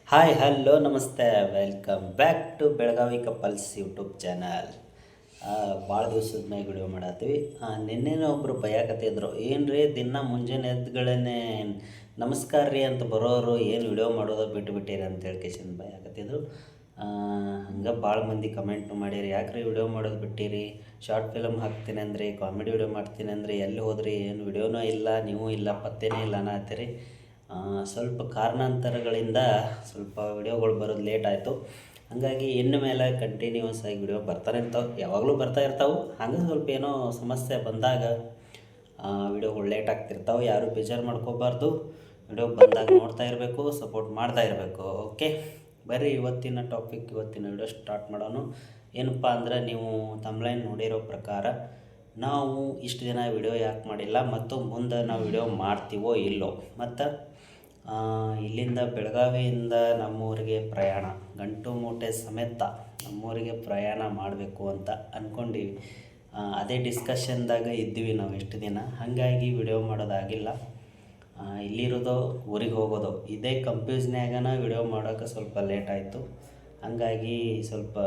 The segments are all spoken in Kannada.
ಹಾಯ್ ಹಲೋ ನಮಸ್ತೆ welcome back to Belagavi couples YouTube channel. ಭಾಳ ದಿವಸದ ಮ್ಯಾಗ ವಿಡಿಯೋ ಮಾಡತ್ತೀವಿ. ನಿನ್ನೆನೇ ಒಬ್ಬರು ಭಯಕತ್ತಿದ್ರು, ಏನು ರೀ ದಿನ ಮುಂಜಾನೆ ಎದ್ದುಗಳೇ ನಮಸ್ಕಾರ ರೀ ಅಂತ ಬರೋರು ಏನು ವಿಡಿಯೋ ಮಾಡೋದು ಬಿಟ್ಟುಬಿಟ್ಟಿರಿ ಅಂತ ಹೇಳ್ಕೇಸಿಂದ ಭಯಕತ್ತಿದ್ರು. ಹಂಗೆ ಭಾಳ ಮಂದಿ ಕಮೆಂಟ್ ಮಾಡಿರಿ, ಯಾಕ್ರಿ ವಿಡಿಯೋ ಮಾಡೋದು ಬಿಟ್ಟಿರಿ, ಶಾರ್ಟ್ ಫಿಲಮ್ ಹಾಕ್ತೀನಿ ಅಂದ್ರಿ, ಕಾಮಿಡಿ ವಿಡಿಯೋ ಮಾಡ್ತೀನಿ ಅಂದ್ರಿ, ಎಲ್ಲಿ ಹೋದ್ರಿ, ಏನು ವಿಡಿಯೋನೂ ಇಲ್ಲ, ನೀವು ಇಲ್ಲ, ಪತ್ತೇನೇ ಇಲ್ಲ ಅನ್ನತ್ತೀರಿ. ಸ್ವಲ್ಪ ಕಾರಣಾಂತರಗಳಿಂದ ಸ್ವಲ್ಪ ವಿಡಿಯೋಗಳು ಬರೋದು ಲೇಟ್ ಆಯಿತು. ಹಾಗಾಗಿ ಇನ್ನು ಮೇಲೆ ಕಂಟಿನ್ಯೂಸ್ ಆಗಿ ವಿಡಿಯೋ ಬರ್ತಾನೆ ಇರ್ತಾವೆ, ಯಾವಾಗಲೂ ಬರ್ತಾ ಇರ್ತಾವೆ. ಹಂಗೆ ಸ್ವಲ್ಪ ಏನೋ ಸಮಸ್ಯೆ ಬಂದಾಗ ವಿಡಿಯೋಗಳು ಲೇಟ್ ಆಗ್ತಿರ್ತಾವೆ. ಯಾರೂ ಬೇಜಾರು ಮಾಡ್ಕೋಬಾರ್ದು. ವಿಡಿಯೋ ಬಂದಾಗ ನೋಡ್ತಾ ಇರಬೇಕು, ಸಪೋರ್ಟ್ ಮಾಡ್ತಾ ಇರಬೇಕು. ಓಕೆ, ಬರ್ರಿ ಇವತ್ತಿನ ಟಾಪಿಕ್, ಇವತ್ತಿನ ವಿಡಿಯೋ ಸ್ಟಾರ್ಟ್ ಮಾಡೋಣ. ಏನಪ್ಪ ಅಂದ್ರೆ, ನೀವು ತಮ್ಲೈನ್ ನೋಡಿರೋ ಪ್ರಕಾರ ನಾವು ಇಷ್ಟು ದಿನ ವಿಡಿಯೋ ಯಾಕೆ ಮಾಡಿಲ್ಲ ಮತ್ತು ಮುಂದೆ ನಾವು ವಿಡಿಯೋ ಮಾಡ್ತೀವೋ ಇಲ್ಲೋ, ಮತ್ತು ಇಲ್ಲಿಂದ ಬೆಳಗಾವಿಯಿಂದ ನಮ್ಮೂರಿಗೆ ಪ್ರಯಾಣ, ಗಂಟು ಮೂಟೆ ಸಮೇತ ನಮ್ಮೂರಿಗೆ ಪ್ರಯಾಣ ಮಾಡಬೇಕು ಅಂತ ಅಂದ್ಕೊಂಡೀವಿ. ಅದೇ ಡಿಸ್ಕಷನ್ದಾಗ ಇದ್ದೀವಿ ನಾವು ಇಷ್ಟು ದಿನ. ಹಾಗಾಗಿ ವಿಡಿಯೋ ಮಾಡೋದಾಗಿಲ್ಲ. ಇಲ್ಲಿರೋದು ಊರಿಗೆ ಹೋಗೋದು, ಇದೇ ಕನ್ಫ್ಯೂಸ್ನ್ಯಾಗನ ವಿಡಿಯೋ ಮಾಡೋಕ್ಕೆ ಸ್ವಲ್ಪ ಲೇಟ್ ಆಯಿತು. ಹಾಗಾಗಿ ಸ್ವಲ್ಪ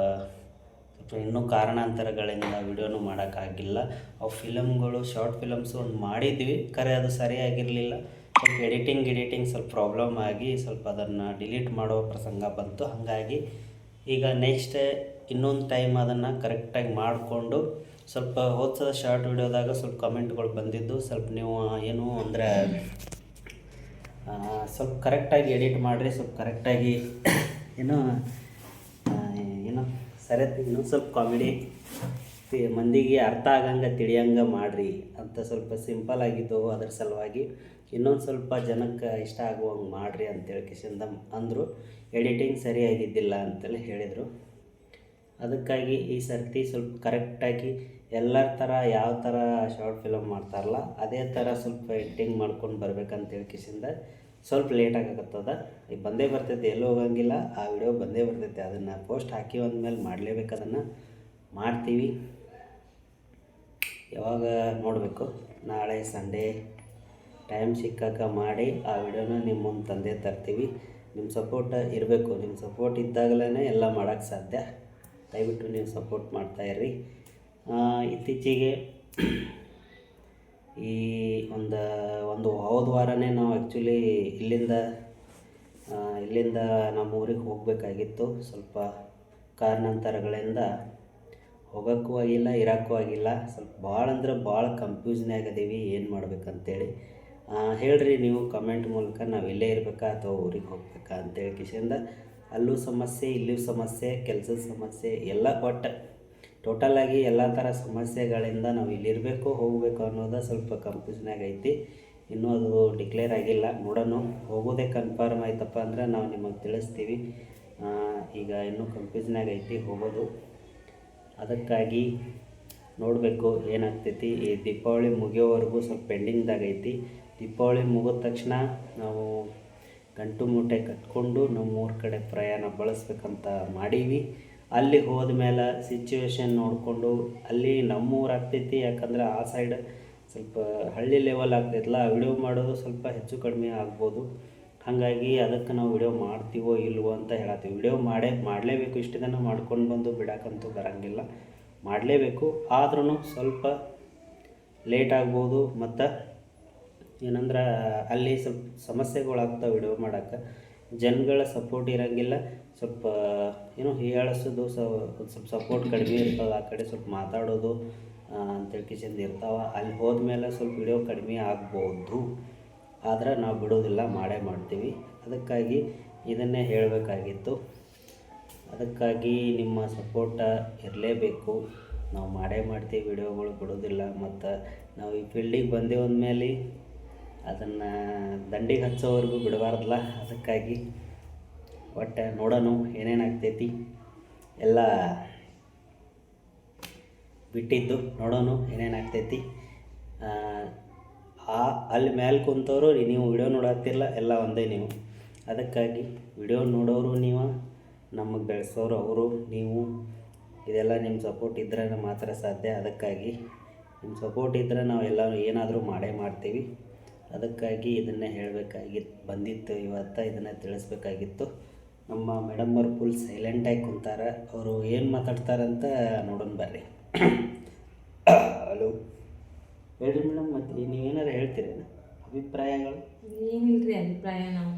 ಇನ್ನೂ ಕಾರಣಾಂತರಗಳಿಂದ ವಿಡಿಯೋನೂ ಮಾಡೋಕ್ಕಾಗಿಲ್ಲ. ಅವು ಫಿಲಮ್ಗಳು, ಶಾರ್ಟ್ ಫಿಲಮ್ಸು ಒಂದು ಮಾಡಿದ್ವಿ, ಖರೆ ಅದು ಸರಿಯಾಗಿರಲಿಲ್ಲ. ಸ್ವಲ್ಪ ಎಡಿಟಿಂಗ್ ಸ್ವಲ್ಪ ಪ್ರಾಬ್ಲಮ್ ಆಗಿ ಸ್ವಲ್ಪ ಅದನ್ನು ಡಿಲೀಟ್ ಮಾಡೋ ಪ್ರಸಂಗ ಬಂತು. ಹಾಗಾಗಿ ಈಗ ನೆಕ್ಸ್ಟ್ ಇನ್ನೊಂದು ಟೈಮ್ ಅದನ್ನು ಕರೆಕ್ಟಾಗಿ ಮಾಡಿಕೊಂಡು, ಸ್ವಲ್ಪ ಹೋದ ಶಾರ್ಟ್ ವಿಡಿಯೋದಾಗ ಸ್ವಲ್ಪ ಕಮೆಂಟ್ಗಳು ಬಂದಿದ್ದು, ಸ್ವಲ್ಪ ನೀವು ಏನು ಅಂದರೆ ಸ್ವಲ್ಪ ಕರೆಕ್ಟಾಗಿ ಎಡಿಟ್ ಮಾಡಿರಿ, ಸ್ವಲ್ಪ ಕರೆಕ್ಟಾಗಿ ಏನು ಸರಿ ಇನ್ನೊಂದು ಸ್ವಲ್ಪ ಕಾಮಿಡಿ ಮಂದಿಗೆ ಅರ್ಥ ಆಗಂಗೆ ತಿಳಿಯಂಗೆ ಮಾಡಿರಿ ಅಂತ ಸ್ವಲ್ಪ ಸಿಂಪಲ್ ಆಗಿದ್ದು. ಅದ್ರ ಸಲುವಾಗಿ ಇನ್ನೊಂದು ಸ್ವಲ್ಪ ಜನಕ್ಕೆ ಇಷ್ಟ ಆಗುವಂಗೆ ಮಾಡಿರಿ ಅಂತೇಳಿ ಕಿಶಿಂದ ಅಂದರು. ಎಡಿಟಿಂಗ್ ಸರಿಯಾಗಿದ್ದಿಲ್ಲ ಅಂತೇಳಿ ಹೇಳಿದರು. ಅದಕ್ಕಾಗಿ ಈ ಸರ್ತಿ ಸ್ವಲ್ಪ ಕರೆಕ್ಟಾಗಿ ಎಲ್ಲರ ಥರ ಯಾವ ಥರ ಶಾರ್ಟ್ ಫಿಲಮ್ ಮಾಡ್ತಾರಲ್ಲ ಅದೇ ಥರ ಸ್ವಲ್ಪ ಎಡಿಟಿಂಗ್ ಮಾಡ್ಕೊಂಡು ಬರ್ಬೇಕಂತೇಳಿ ಕಿಶಿಂದ ಸ್ವಲ್ಪ ಲೇಟ್ ಆಗಕತ್ತದ. ಈಗ ಬಂದೇ ಬರ್ತೈತೆ, ಎಲ್ಲೂ ಹೋಗಂಗಿಲ್ಲ. ಆ ವಿಡಿಯೋ ಬಂದೇ ಬರ್ತೈತೆ. ಅದನ್ನು ಪೋಸ್ಟ್ ಹಾಕಿ ಅಂದಮೇಲೆ ಮಾಡಲೇಬೇಕು, ಅದನ್ನು ಮಾಡ್ತೀವಿ. ಯಾವಾಗ ನೋಡಬೇಕು, ನಾಳೆ ಸಂಡೇ ಟೈಮ್ ಸಿಕ್ಕಾಗ ಮಾಡಿ ಆ ವಿಡಿಯೋನ ನಿಮ್ಮ ಮುಂದೆ ತಂದೆ ತರ್ತೀವಿ. ನಿಮ್ಮ ಸಪೋರ್ಟ್ ಇರಬೇಕು. ನಿಮ್ಮ ಸಪೋರ್ಟ್ ಇದ್ದಾಗಲೇ ಎಲ್ಲ ಮಾಡೋಕ್ಕೆ ಸಾಧ್ಯ. ದಯವಿಟ್ಟು ನೀವು ಸಪೋರ್ಟ್ ಮಾಡ್ತಾಯಿರ್ರಿ. ಇತ್ತೀಚೆಗೆ ಈ ಒಂದು ಹೋದ ವಾರನೇ ನಾವು ಆ್ಯಕ್ಚುಲಿ ಇಲ್ಲಿಂದ ನಮ್ಮ ಊರಿಗೆ ಹೋಗಬೇಕಾಗಿತ್ತು. ಸ್ವಲ್ಪ ಕಾರಣಾಂತರಗಳಿಂದ ಹೋಗೋಕ್ಕೂ ಆಗಿಲ್ಲ, ಇರೋಕ್ಕೂ ಆಗಿಲ್ಲ. ಸ್ವಲ್ಪ ಭಾಳ ಅಂದ್ರೆ ಭಾಳ ಕನ್ಫ್ಯೂಸ್ನ್ಯಾಗದೀವಿ, ಏನು ಮಾಡ್ಬೇಕಂತೇಳಿ. ಹೇಳ್ರಿ ನೀವು ಕಮೆಂಟ್ ಮೂಲಕ, ನಾವು ಇಲ್ಲೇ ಇರಬೇಕಾ ಅಥವಾ ಊರಿಗೆ ಹೋಗ್ಬೇಕಾ ಅಂತೇಳಿ ಕಿಶಿಂದ. ಅಲ್ಲೂ ಸಮಸ್ಯೆ, ಇಲ್ಲೂ ಸಮಸ್ಯೆ, ಕೆಲಸದ ಸಮಸ್ಯೆ, ಎಲ್ಲ ಒಟ್ಟು ಟೋಟಲಾಗಿ ಎಲ್ಲ ಥರ ಸಮಸ್ಯೆಗಳಿಂದ ನಾವು ಇಲ್ಲಿರಬೇಕು ಹೋಗಬೇಕು ಅನ್ನೋದು ಸ್ವಲ್ಪ ಕನ್ಫ್ಯೂಸ್ನಾಗ ಐತಿ. ಇನ್ನೂ ಅದು ಡಿಕ್ಲೇರ್ ಆಗಿಲ್ಲ, ನೋಡೋಣ. ಹೋಗೋದೇ ಕನ್ಫರ್ಮ್ ಆಯ್ತಪ್ಪ ಅಂದ್ರೆ ನಾವು ನಿಮಗೆ ತಿಳಿಸ್ತೀವಿ. ಈಗ ಇನ್ನೂ ಕನ್ಫ್ಯೂಸ್ನಾಗ ಐತಿ ಹೋಗೋದು. ಅದಕ್ಕಾಗಿ ನೋಡಬೇಕು ಏನಾಗ್ತೈತಿ. ಈ ದೀಪಾವಳಿ ಮುಗಿಯೋವರೆಗೂ ಸ್ವಲ್ಪ ಪೆಂಡಿಂಗ್ದಾಗ ಐತಿ. ದೀಪಾವಳಿ ಮುಗಿದ ತಕ್ಷಣ ನಾವು ಗಂಟು ಮೂಟೆ ಕಟ್ಕೊಂಡು ನಮ್ಮೂರ ಕಡೆ ಪ್ರಯಾಣ ಬಳಸ್ಬೇಕಂತ ಮಾಡೀವಿ. ಅಲ್ಲಿ ಹೋದ ಮೇಲೆ ಸಿಚುವೇಶನ್ ನೋಡಿಕೊಂಡು ಅಲ್ಲಿ ನಮ್ಮೂರು ಆಗ್ತೈತಿ. ಯಾಕಂದ್ರೆ ಆ ಸೈಡ್ ಸ್ವಲ್ಪ ಹಳ್ಳಿ ಲೆವೆಲ್ ಆಗ್ತೈತಲ್ಲ, ವಿಡಿಯೋ ಮಾಡೋದು ಸ್ವಲ್ಪ ಹೆಚ್ಚು ಕಡಿಮೆ ಆಗ್ಬೋದು. ಹಾಗಾಗಿ ಅದಕ್ಕೆ ನಾವು ವಿಡಿಯೋ ಮಾಡ್ತೀವೋ ಇಲ್ವೋ ಅಂತ ಹೇಳತ್ತೀವಿ. ವಿಡಿಯೋ ಮಾಡಲೇಬೇಕು. ಇಷ್ಟು ದಿನ ಮಾಡ್ಕೊಂಡು ಬಂದು ಬಿಡೋಕ್ಕಂತೂ ಬರೋಂಗಿಲ್ಲ, ಮಾಡಲೇಬೇಕು. ಆದ್ರೂ ಸ್ವಲ್ಪ ಲೇಟ್ ಆಗ್ಬೋದು. ಮತ್ತು ಏನಂದ್ರೆ ಅಲ್ಲಿ ಸ್ವಲ್ಪ ಸಮಸ್ಯೆಗಳಾಗ್ತವೆ ವಿಡಿಯೋ ಮಾಡೋಕ್ಕೆ. ಜನಗಳ ಸಪೋರ್ಟ್ ಇರೋಂಗಿಲ್ಲ. ಸ್ವಲ್ಪ ಏನೋ ಹೀಯಾಳಿಸೋದು ಸ್ವಲ್ಪ ಸಪೋರ್ಟ್ ಕಡಿಮೆ ಇರ್ತದೆ. ಆ ಕಡೆ ಸ್ವಲ್ಪ ಮಾತಾಡೋದು ಅಂತೇಳಿ ಕಿಶಿಂದ ಇರ್ತಾವೆ. ಅಲ್ಲಿ ಹೋದ್ಮೇಲೆ ಸ್ವಲ್ಪ ವಿಡಿಯೋ ಕಡಿಮೆ ಆಗ್ಬೋದು. ಆದರೆ ನಾವು ಬಿಡೋದಿಲ್ಲ, ಮಾಡೇ ಮಾಡ್ತೀವಿ. ಅದಕ್ಕಾಗಿ ಇದನ್ನೇ ಹೇಳಬೇಕಾಗಿತ್ತು. ಅದಕ್ಕಾಗಿ ನಿಮ್ಮ ಸಪೋರ್ಟ ಇರಲೇಬೇಕು. ನಾವು ಮಾಡೇ ಮಾಡ್ತೀವಿ, ವಿಡಿಯೋಗಳು ಬಿಡೋದಿಲ್ಲ. ಮತ್ತು ನಾವು ಈ ಫೀಲ್ಡಿಗೆ ಬಂದೇವು ಅಂದಮೇಲೆ ಅದನ್ನು ದಂಡಿಗೆ ಹಚ್ಚೋವರೆಗೂ ಬಿಡಬಾರ್ದಲ್ಲ. ಅದಕ್ಕಾಗಿ ಒಟ್ಟು ನೋಡೋಣ ಏನೇನಾಗ್ತೈತಿ. ಎಲ್ಲ ಬಿಟ್ಟಿದ್ದು ನೋಡೋಣ ಏನೇನಾಗ್ತೈತಿ. ಅಲ್ಲಿ ಮೇಲೆ ಕುಂತವರು ನೀವು ವಿಡಿಯೋ ನೋಡತ್ತಿರಲ್ಲ, ಎಲ್ಲ ಒಂದೇ ನೀವು. ಅದಕ್ಕಾಗಿ ವಿಡಿಯೋ ನೋಡೋರು ನೀವು, ನಮಗೆ ಬೆಳೆಸೋರು ಅವರು ನೀವು. ಇದೆಲ್ಲ ನಿಮ್ಮ ಸಪೋರ್ಟ್ ಇದ್ದರೆ ಮಾತ್ರ ಸಾಧ್ಯ. ಅದಕ್ಕಾಗಿ ನಿಮ್ಮ ಸಪೋರ್ಟ್ ಇದ್ದರೆ ನಾವು ಎಲ್ಲ ಏನಾದರೂ ಮಾಡೇ ಮಾಡ್ತೀವಿ. ಅದಕ್ಕಾಗಿ ಇದನ್ನೇ ಹೇಳಬೇಕಾಗಿತ್ತು ಬಂದಿತ್ತು ಇವತ್ತು, ಇದನ್ನು ತಿಳಿಸ್ಬೇಕಾಗಿತ್ತು. ನಮ್ಮ ಮೇಡಮ್ ಅವ್ರು ಫುಲ್ ಸೈಲೆಂಟಾಗಿ ಕುಂತಾರ. ಅವರು ಏನು ಮಾತಾಡ್ತಾರಂತ ನೋಡೋಣ ಬರ್ರಿ. ಹಲೋ ಹೇಳ್ರಿ ಮೇಡಮ್, ಮತ್ತು ನೀವೇನಾರು ಹೇಳ್ತೀರೇನು ಅಭಿಪ್ರಾಯಗಳು? ಏನಿಲ್ರಿ ಅಭಿಪ್ರಾಯ. ನಾವು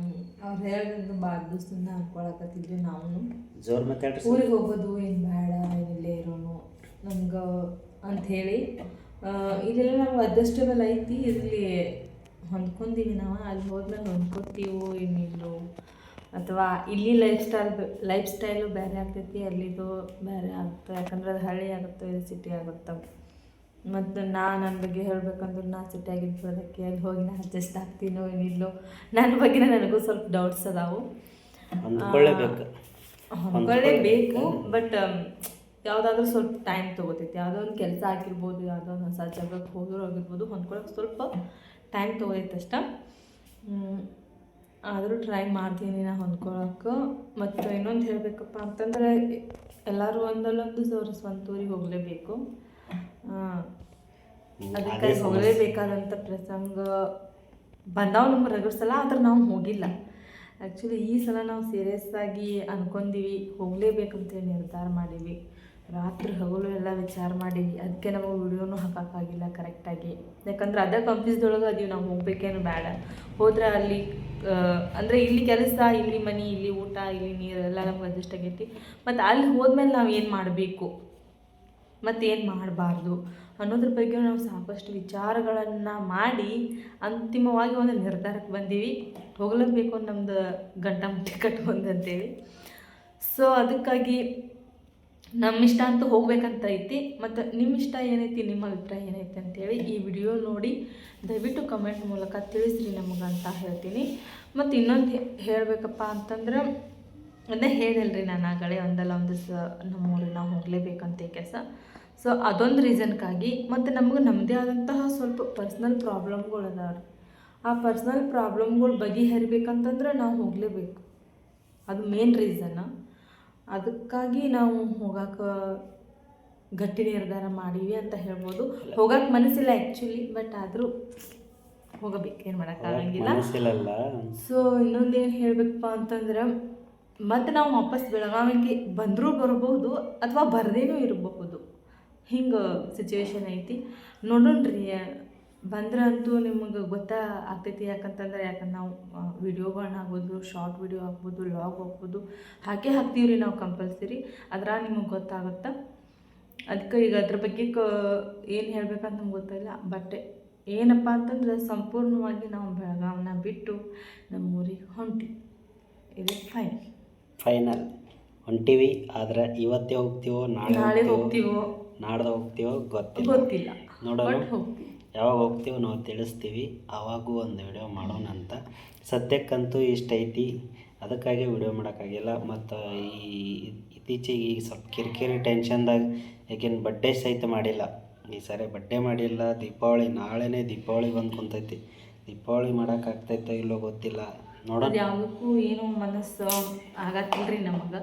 ಅವ್ರು ಹೇಳಿದ್ರು ಭಾಳ ದಿವಸದಿಂದ ಅನ್ಕೊಳಕತ್ತಿದ್ವಿ. ನಾವು ಜೋರು ಮಾತಾಡ್ರಿ. ಊರಿಗೆ ಹೋಗೋದು ಏನು ಬೇಡ, ಇಲ್ಲೇ ಇರೋನು ನಮ್ಗೆ ಅಂಥೇಳಿ ಇಲ್ಲೆಲ್ಲ ನಮ್ಗೆ ಅಡ್ಜಸ್ಟೇಬಲ್ ಐತಿ, ಇಲ್ಲಿ ಹೊಂದ್ಕೊಂಡೀವಿ. ನಾವು ಅಲ್ಲಿ ಹೋದ್ಮೇಲೆ ಹೊಂದ್ಕೊತೀವೋ ಏನಿಲ್ಲೋ, ಅಥವಾ ಇಲ್ಲಿ ಲೈಫ್ ಸ್ಟೈಲು ಬೇರೆ ಆಗ್ತೈತಿ, ಅಲ್ಲಿದು ಬೇರೆ ಆಗುತ್ತೆ. ಯಾಕಂದ್ರೆ ಅದು ಹಳ್ಳಿ ಆಗುತ್ತೆ, ಇದು ಸಿಟಿ ಆಗುತ್ತೆ. ಮತ್ತು ನನ್ನ ಬಗ್ಗೆ ಹೇಳ್ಬೇಕಂದ್ರೆ ನಾನು ಸಿಟಿಯಾಗಿದ್ದಕ್ಕೆ ಅಲ್ಲಿ ಹೋಗಿ ನಾನು ಅಡ್ಜಸ್ಟ್ ಆಗ್ತೀನೋ ಏನಿಲ್ಲೋ, ನನ್ನ ಬಗ್ಗೆ ನನಗೂ ಸ್ವಲ್ಪ ಡೌಟ್ಸ್ ಅದಾವು. ಹೊಂದ್ಕೊಳ್ಳೇಬೇಕು, ಬಟ್ ಯಾವುದಾದ್ರೂ ಸ್ವಲ್ಪ ಟೈಮ್ ತೊಗೋತೈತಿ. ಯಾವುದೋ ಒಂದು ಕೆಲಸ ಆಗಿರ್ಬೋದು, ಯಾವುದೋ ಒಂದು ಹೊಸ ಜಾಗಕ್ಕೆ ಹೋಗೋರು ಆಗಿರ್ಬೋದು, ಹೊಂದ್ಕೊಳ್ಳೋಕೆ ಸ್ವಲ್ಪ ಟೈಮ್ ತೊಗೋತೈತೆ ಅಷ್ಟೆ. ಆದರೂ ಟ್ರೈ ಮಾಡ್ತೀನಿ ನಾನು ಹೊಂದ್ಕೊಳಕ್ಕೆ. ಮತ್ತು ಇನ್ನೊಂದು ಹೇಳಬೇಕಪ್ಪ ಅಂತಂದರೆ ಎಲ್ಲರೂ ಒಂದಲ್ಲೊಂದು ಸ್ವಂತ ಊರಿಗೆ ಹೋಗಲೇಬೇಕು. ಅದಕ್ಕೆ ಹೋಗಲೇಬೇಕಾದಂಥ ಪ್ರಸಂಗ ಬಂದಾವ ನಮ್ಗೆ ರಗಡ್ಸಲ, ಆದ್ರೆ ನಾವು ಹೋಗಿಲ್ಲ. ಆ್ಯಕ್ಚುಲಿ ಈ ಸಲ ನಾವು ಸೀರಿಯಸ್ಸಾಗಿ ಅನ್ಕೊಂಡೀವಿ, ಹೋಗಲೇಬೇಕಂತೇಳಿ ನಿರ್ಧಾರ ಮಾಡೀವಿ. ರಾತ್ರಿ ಹಗಲು ಎಲ್ಲ ವಿಚಾರ ಮಾಡೀವಿ. ಅದಕ್ಕೆ ನಮಗೆ ವಿಡಿಯೋನೂ ಹಾಕೋಕ್ಕಾಗಿಲ್ಲ ಕರೆಕ್ಟಾಗಿ. ಯಾಕಂದ್ರೆ ಅದೇ ಕನ್ಫ್ಯೂಸ್ದೊಳಗೆ ಅದೀವಿ, ನಾವು ಹೋಗ್ಬೇಕೇನು ಬೇಡ. ಹೋದ್ರೆ ಅಲ್ಲಿ ಅಂದರೆ ಇಲ್ಲಿ ಕೆಲಸ, ಇಲ್ಲಿ ಮನೆ, ಇಲ್ಲಿ ಊಟ, ಇಲ್ಲಿ ನೀರು ಎಲ್ಲ ನಮ್ಗೆ ಅಡ್ಜಸ್ಟ್ ಆಗೈತಿ. ಮತ್ತು ಅಲ್ಲಿ ಹೋದ್ಮೇಲೆ ನಾವು ಏನು ಮಾಡಬೇಕು ಮತ್ತು ಏನು ಮಾಡಬಾರ್ದು ಅನ್ನೋದ್ರ ಬಗ್ಗೆ ನಾವು ಸಾಕಷ್ಟು ವಿಚಾರಗಳನ್ನು ಮಾಡಿ ಅಂತಿಮವಾಗಿ ಒಂದು ನಿರ್ಧಾರಕ್ಕೆ ಬಂದೀವಿ. ಹೋಗಲೇಬೇಕು ನಮ್ಮದು ಗಂಟ ಮುಟ್ಟಿ ಕಟ್ಕೊಂಡಂತೇಳಿ. ಸೊ ಅದಕ್ಕಾಗಿ ನಮ್ಮ ಇಷ್ಟ ಅಂತೂ ಹೋಗ್ಬೇಕಂತ ಐತಿ. ಮತ್ತು ನಿಮ್ಮ ಇಷ್ಟ ಏನೈತಿ, ನಿಮ್ಮ ಅಭಿಪ್ರಾಯ ಏನೈತಿ ಅಂತೇಳಿ ಈ ವಿಡಿಯೋ ನೋಡಿ ದಯವಿಟ್ಟು ಕಮೆಂಟ್ ಮೂಲಕ ತಿಳಿಸ್ರಿ ನಮಗೆ ಅಂತ ಹೇಳ್ತೀನಿ. ಮತ್ತು ಇನ್ನೊಂದು ಹೇಳಬೇಕಪ್ಪ ಅಂತಂದ್ರೆ, ಅದೇ ಹೇಳಿಲ್ರಿ ನಾನು ಆಗಲೇ ಒಂದಲ್ಲ ಒಂದು ನಮ್ಮೂರಿಗೆ ನಾವು ಹೋಗಲೇಬೇಕಂತ ಕೆಲಸ. ಸೊ ಅದೊಂದು ರೀಸನ್ಗಾಗಿ, ಮತ್ತು ನಮಗೆ ನಮ್ಮದೇ ಆದಂತಹ ಸ್ವಲ್ಪ ಪರ್ಸ್ನಲ್ ಪ್ರಾಬ್ಲಮ್ಗಳು ಅದಾವ್ರಿ. ಆ ಪರ್ಸ್ನಲ್ ಪ್ರಾಬ್ಲಮ್ಗಳು ಬಗೆಹರಿಬೇಕಂತಂದ್ರೆ ನಾವು ಹೋಗಲೇಬೇಕು. ಅದು ಮೇನ್ ರೀಸನ್ನ. ಅದಕ್ಕಾಗಿ ನಾವು ಹೋಗೋಕೆ ಗಟ್ಟಿ ನಿರ್ಧಾರ ಮಾಡೀವಿ ಅಂತ ಹೇಳ್ಬೋದು. ಹೋಗೋಕೆ ಮನಸ್ಸಿಲ್ಲ ಆ್ಯಕ್ಚುಲಿ, ಬಟ್ ಆದರೂ ಹೋಗಬೇಕು, ಏನು ಮಾಡೋಕ್ಕಾಗಂಗಿಲ್ಲ. ಸೊ ಇನ್ನೊಂದೇನು ಹೇಳಬೇಕಪ್ಪ ಅಂತಂದ್ರೆ, ಮತ್ತು ನಾವು ವಾಪಸ್ ಬೆಳಗಾವಿಗೆ ಬಂದರೂ ಬರ್ಬೋದು ಅಥವಾ ಬರದೇನೂ ಇರಬಹುದು. ಹಿಂಗೆ ಸಿಚುವೇಶನ್ ಐತಿ. ನೋಡೋಣ್ರಿ, ಬಂದ್ರೆ ಅಂತೂ ನಿಮಗೆ ಆಗ್ತೈತಿ. ಯಾಕಂದ್ರೆ ನಾವು ವಿಡಿಯೋಗಳನ್ನ ಆಗ್ಬೋದು, ಶಾರ್ಟ್ ವಿಡಿಯೋ ಆಗ್ಬೋದು, ಲಾಗ್ ಆಗ್ಬೋದು ಹಾಕ್ತೀವಿ ರೀ ನಾವು ಕಂಪಲ್ಸರಿ. ಅದ್ರ ನಿಮಗೆ ಗೊತ್ತಾಗುತ್ತೆ. ಅದಕ್ಕೆ ಈಗ ಅದ್ರ ಬಗ್ಗೆ ಏನು ಹೇಳ್ಬೇಕಂತ ನಮ್ಗೆ ಗೊತ್ತಿಲ್ಲ. ಬಟ್ ಏನಪ್ಪ ಅಂತಂದ್ರೆ ಸಂಪೂರ್ಣವಾಗಿ ನಾವು ಬೆಳಗಾವನ್ನ ಬಿಟ್ಟು ನಮ್ಮೂರಿಗೆ ಹೊಂಟಿವಿ. ಇದು ಫೈನಲ್ ಹೊಂಟಿವಿ. ಆದರೆ ಇವತ್ತೇ ಹೋಗ್ತೀವೋ, ನಾಳೆ ಹೋಗ್ತೀವೋ, ನಾಡ್ದು ಹೋಗ್ತೀವೋ ಗೊತ್ತಿಲ್ಲ. ನೋಡೋಣ, ಯಾವಾಗ ಹೋಗ್ತೀವೋ ನಾವು ತಿಳಿಸ್ತೀವಿ. ಆವಾಗೂ ಒಂದು ವಿಡಿಯೋ ಮಾಡೋಣ ಅಂತ. ಸದ್ಯಕ್ಕಂತೂ ಇಷ್ಟ ಐತಿ, ಅದಕ್ಕಾಗಿ ವಿಡಿಯೋ ಮಾಡೋಕ್ಕಾಗಿಲ್ಲ. ಮತ್ತು ಇತ್ತೀಚೆಗೆ ಈಗ ಸ್ವಲ್ಪ ಕಿರಿಕಿರಿ ಟೆನ್ಷನ್ದಾಗ, ಯಾಕೆಂದು ಬಡ್ಡೆ ಸಹಿತ ಮಾಡಿಲ್ಲ ಈ ಸರಿ. ಬಡ್ಡೆ ಮಾಡಿಲ್ಲ. ದೀಪಾವಳಿ ನಾಳೆನೇ ದೀಪಾವಳಿ ಬಂದು ಕುಂತೈತಿ. ದೀಪಾವಳಿ ಮಾಡೋಕ್ಕಾಗ್ತೈತೋ ಇಲ್ಲೋ ಗೊತ್ತಿಲ್ಲ. ನೋಡೋಣ. ಯಾವುದಕ್ಕೂ ಏನು ಮನಸ್ಸು ಆಗತ್ತಿಲ್ರಿ ನಮಗೆ.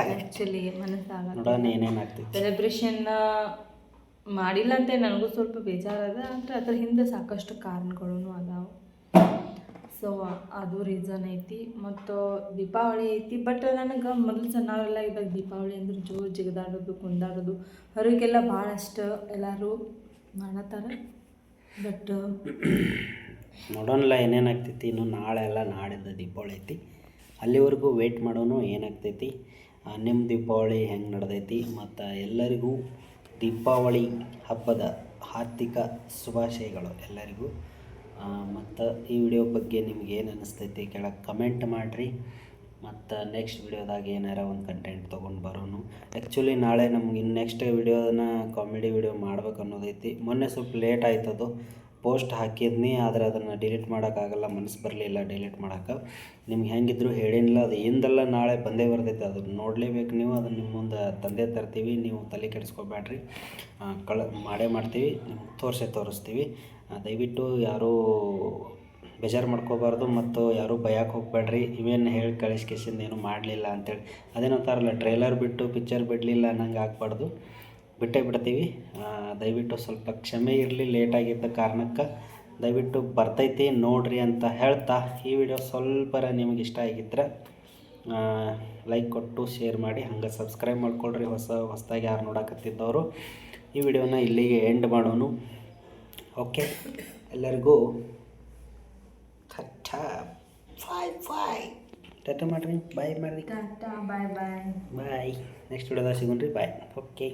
ಆ್ಯಕ್ಚುಲಿ ಮನಸ್ಸಾಗ ನೋಡೋಣ ಏನೇನು ಆಗ್ತೈತಿ. ಸೆಲೆಬ್ರೇಷನ್ ಮಾಡಿಲ್ಲ ಅಂತ ನನಗೂ ಸ್ವಲ್ಪ ಬೇಜಾರದ. ಆದರೆ ಅದ್ರ ಹಿಂದೆ ಸಾಕಷ್ಟು ಕಾರಣಗಳೂ ಅದಾವೆ. ಸೊ ಅದು ರೀಸನ್ ಐತಿ. ಮತ್ತು ದೀಪಾವಳಿ ಐತಿ. ಬಟ್ ನನಗೆ ಮೊದಲು ಸಣ್ಣವರೆಲ್ಲ ಇದ್ದಾಗ ದೀಪಾವಳಿ ಅಂದ್ರೆ ಜೋರು ಜಿಗಿದಾಡೋದು, ಕುಂದಾಡೋದು, ಹೊರಗೆಲ್ಲ ಭಾಳಷ್ಟು ಎಲ್ಲರೂ ಮಾಡತ್ತಾರೆ. ಬಟ್ ನೋಡೋಣಲ್ಲ ಏನೇನಾಗ್ತೈತಿ. ಇನ್ನು ನಾಳೆ ಎಲ್ಲ ನಾಡಿದ್ದು ದೀಪಾವಳಿ ಐತಿ. ಅಲ್ಲಿವರೆಗೂ ವೆಯ್ಟ್ ಮಾಡೋನು ಏನಾಗ್ತೈತಿ. ನಿಮ್ಮ ದೀಪಾವಳಿ ಹೆಂಗೆ ನಡೆದೈತಿ. ಮತ್ತು ಎಲ್ಲರಿಗೂ ದೀಪಾವಳಿ ಹಬ್ಬದ ಹಾರ್ದಿಕ ಶುಭಾಶಯಗಳು ಎಲ್ಲರಿಗೂ. ಮತ್ತು ಈ ವಿಡಿಯೋ ಬಗ್ಗೆ ನಿಮ್ಗೆ ಏನು ಅನ್ನಿಸ್ತೈತಿ ಕೆಳಗೆ ಕಮೆಂಟ್ ಮಾಡಿರಿ. ಮತ್ತು ನೆಕ್ಸ್ಟ್ ವಿಡಿಯೋದಾಗ ಏನಾರ ಒಂದು ಕಂಟೆಂಟ್ ತೊಗೊಂಡು ಬರೋನು. ಆ್ಯಕ್ಚುಲಿ ನಾಳೆ ನಮ್ಗೆ ಇನ್ನು ನೆಕ್ಸ್ಟ್ ವಿಡಿಯೋನ ಕಾಮಿಡಿ ವಿಡಿಯೋ ಮಾಡ್ಬೇಕು ಅನ್ನೋದೈತಿ. ಮೊನ್ನೆ ಸ್ವಲ್ಪ ಲೇಟ್ ಆಯ್ತದು. ಪೋಸ್ಟ್ ಹಾಕಿದ್ನಿ, ಆದರೆ ಅದನ್ನು ಡಿಲೀಟ್ ಮಾಡೋಕ್ಕಾಗಲ್ಲ, ಮನಸ್ಸು ಬರಲಿಲ್ಲ ಡಿಲೀಟ್ ಮಾಡೋಕೆ. ನಿಮ್ಗೆ ಹೆಂಗಿದ್ರು ಹೇಳಿಲ್ಲ, ಅದು ಹಿಂದೆಲ್ಲ ನಾಳೆ ಬಂದೇ ಬರ್ತೈತೆ. ಅದನ್ನು ನೋಡಲೇಬೇಕು ನೀವು. ಅದನ್ನು ನಿಮ್ಮ ಮುಂದೆ ತಂದೆ ತರ್ತೀವಿ, ನೀವು ತಲೆ ಕೆಡಿಸ್ಕೋಬೇಡ್ರಿ. ಮಾಡೇ ಮಾಡ್ತೀವಿ, ನಿಮ್ಗೆ ತೋರಿಸ್ತೀವಿ. ದಯವಿಟ್ಟು ಯಾರೂ ಬೇಜಾರು ಮಾಡ್ಕೋಬಾರ್ದು ಮತ್ತು ಯಾರೂ ಭಯಕ್ಕೆ ಹೋಗ್ಬೇಡ್ರಿ. ಇವೇನು ಹೇಳಿ ಕಳಿಸ್ಕೇಸಿಂದ ಏನೂ ಮಾಡಲಿಲ್ಲ ಅಂತೇಳಿ ಅದೇನೋ ಅಂತಾರಲ್ಲ, ಟ್ರೈಲರ್ ಬಿಟ್ಟು ಪಿಕ್ಚರ್ ಬಿಡಲಿಲ್ಲ ಅನ್ನಂಗೆ ಆಗ್ಬಾರ್ದು. ಬಿಟ್ಟೇ ಬಿಡ್ತೀವಿ. ದಯವಿಟ್ಟು ಸ್ವಲ್ಪ ಕ್ಷಮೆ ಇರಲಿ, ಲೇಟಾಗಿದ್ದ ಕಾರಣಕ್ಕೆ. ದಯವಿಟ್ಟು ಬರ್ತೈತಿ ನೋಡ್ರಿ ಅಂತ ಹೇಳ್ತಾ, ಈ ವಿಡಿಯೋ ಸ್ವಲ್ಪರ ನಿಮಗೆ ಇಷ್ಟ ಆಗಿದ್ರೆ ಲೈಕ್ ಕೊಟ್ಟು ಶೇರ್ ಮಾಡಿ, ಹಂಗೆ ಸಬ್ಸ್ಕ್ರೈಬ್ ಮಾಡ್ಕೊಳ್ರಿ ಹೊಸದಾಗಿ ಯಾರು ನೋಡಕತ್ತಿದ್ದವರು. ಈ ವಿಡಿಯೋನ ಇಲ್ಲಿಗೆ ಎಂಡ್ ಮಾಡೋನು. ಓಕೆ, ಎಲ್ಲರಿಗೂ ಟಾಟಾ ಮಾಡಿರಿ, ಬಾಯ್ ಮಾಡಿರಿ, ಟಾಟಾ ಬಾಯ್ ಬಾಯ್. ಬಾಯ್. ನೆಕ್ಸ್ಟ್ ವಿಡಿಯೋದಾಗ ಸಿಗೋಣ್ರಿ. ಬಾಯ್. ಓಕೆ.